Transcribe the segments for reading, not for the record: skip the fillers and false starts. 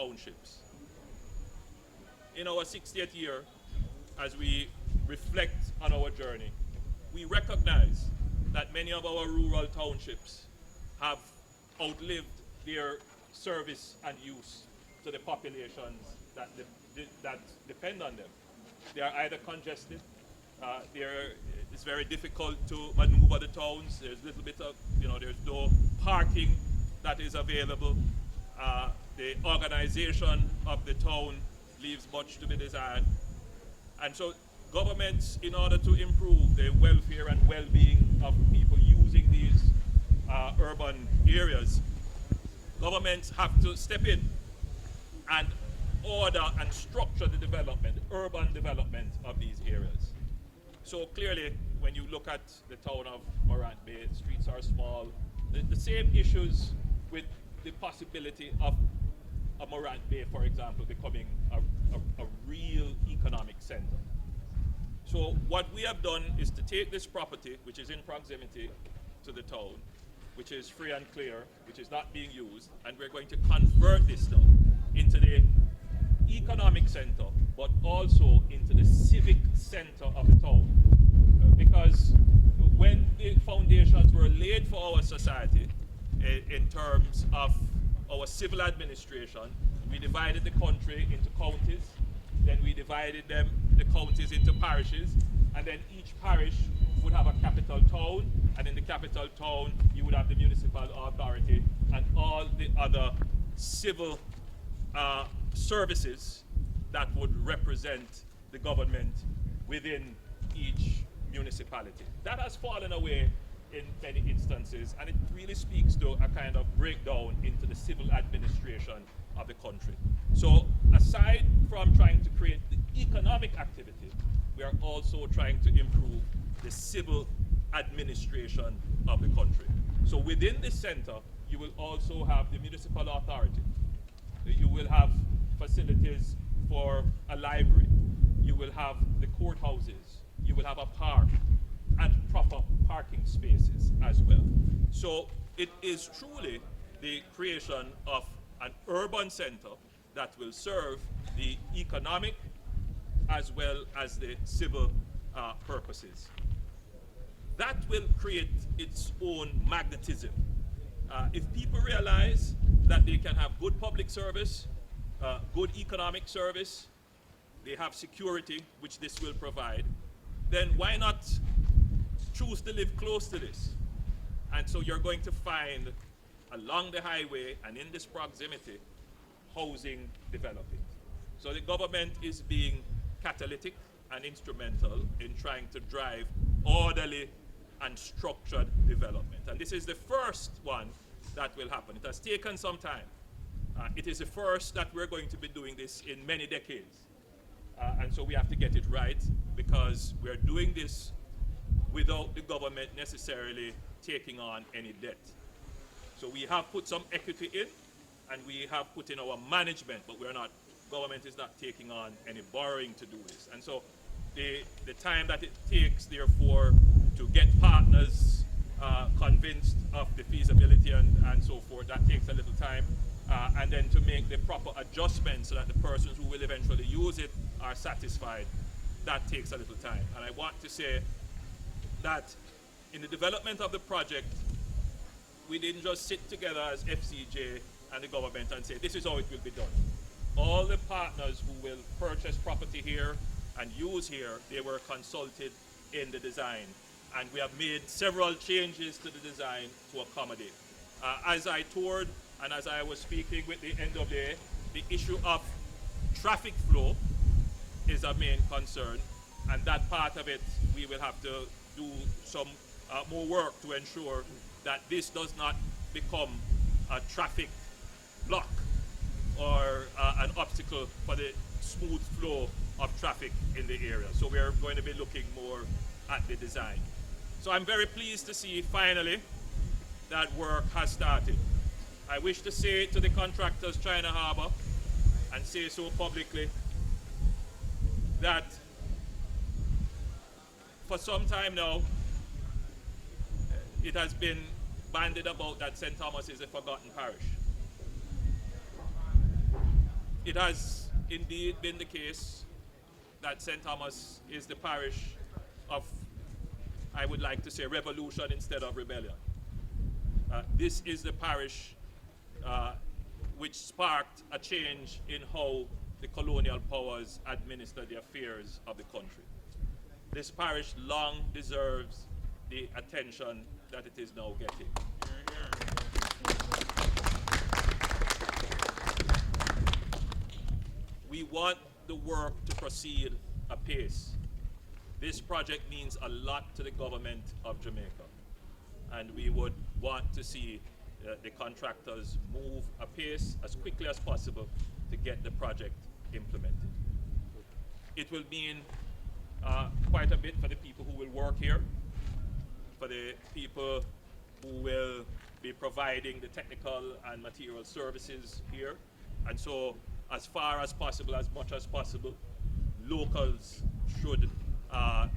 townships. In our 60th year, as we reflect on our journey, we recognize that many of our rural townships have outlived their service and use to the populations that depend on them. They are either congested, it's very difficult to maneuver the towns. There's little bit of, there's no parking that is available. The organization of the town leaves much to be desired. And so governments, in order to improve the welfare and well-being of people using these urban areas, governments have to step in and order and structure the development, urban development of these areas. So clearly, when you look at the town of Morant Bay, streets are small. The same issues with the possibility of a Morant Bay, for example, becoming a real economic center. So what we have done is to take this property, which is in proximity to the town, which is free and clear, which is not being used, and we're going to convert this now into the economic center, but also into the civic center of the town. Because when the foundations were laid for our society, in terms of our civil administration, we divided the country into counties, then we divided the counties into parishes, and then each parish would have a capital town, and in the capital town you would have the municipal authority and all the other civil services that would represent the government within each municipality. That has fallen away in many instances, and it really speaks to a kind of breakdown into the civil administration of the country. So aside from trying to create the economic activity, we are also trying to improve the civil administration of the country. So within this center, you will also have the municipal authority. You will have facilities for a library. You will have the courthouses. You will have a park and proper parking spaces as well. So it is truly the creation of an urban center that will serve the economic as well as the civil purposes. That will create its own magnetism. If people realize that they can have good public service, good economic service, they have security, which this will provide, then why not choose to live close to this? And so you're going to find along the highway and in this proximity, housing developing. So the government is being catalytic and instrumental in trying to drive orderly and structured development. And this is the first one that will happen. It has taken some time. It is the first that we're going to be doing this in many decades. And so we have to get it right, because we're doing this without the government necessarily taking on any debt. So we have put some equity in, and we have put in our management, but government is not taking on any borrowing to do this. And so the time that it takes, therefore, to get partners convinced of the feasibility and so forth, that takes a little time. And then to make the proper adjustments so that the persons who will eventually use it are satisfied, that takes a little time. And I want to say that in the development of the project, we didn't just sit together as FCJ and the government and say, this is how it will be done. All the partners who will purchase property here and use here, they were consulted in the design. And we have made several changes to the design to accommodate. As I toured and as I was speaking with the NWA, the issue of traffic flow is a main concern. And that part of it, we will have to do some more work to ensure that this does not become a traffic block or an obstacle for the smooth flow of traffic in the area. So we're going to be looking more at the design. So I'm very pleased to see finally that work has started. I wish to say to the contractors, China Harbour, and say so publicly, that for some time now, it has been bandied about that St. Thomas is a forgotten parish. It has indeed been the case that St. Thomas is the parish of, I would like to say, revolution instead of rebellion. This is the parish which sparked a change in how the colonial powers administer the affairs of the country. This parish long deserves the attention that it is now getting. We want the work to proceed apace. This project means a lot to the government of Jamaica, and we would want to see the contractors move apace as quickly as possible to get the project implemented. It will mean quite a bit for the people who will work here, for the people who will be providing the technical and material services here. And so, as far as possible, as much as possible, locals should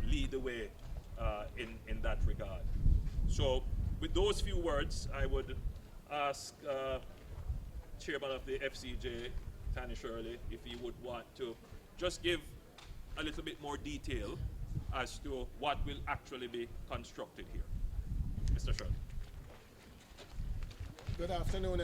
lead the way in that regard. So, with those few words, I would ask Chairman of the FCJ, Tanny Shirley, if he would want to just give a little bit more detail as to what will actually be constructed here. Mr. Shirley. Good afternoon.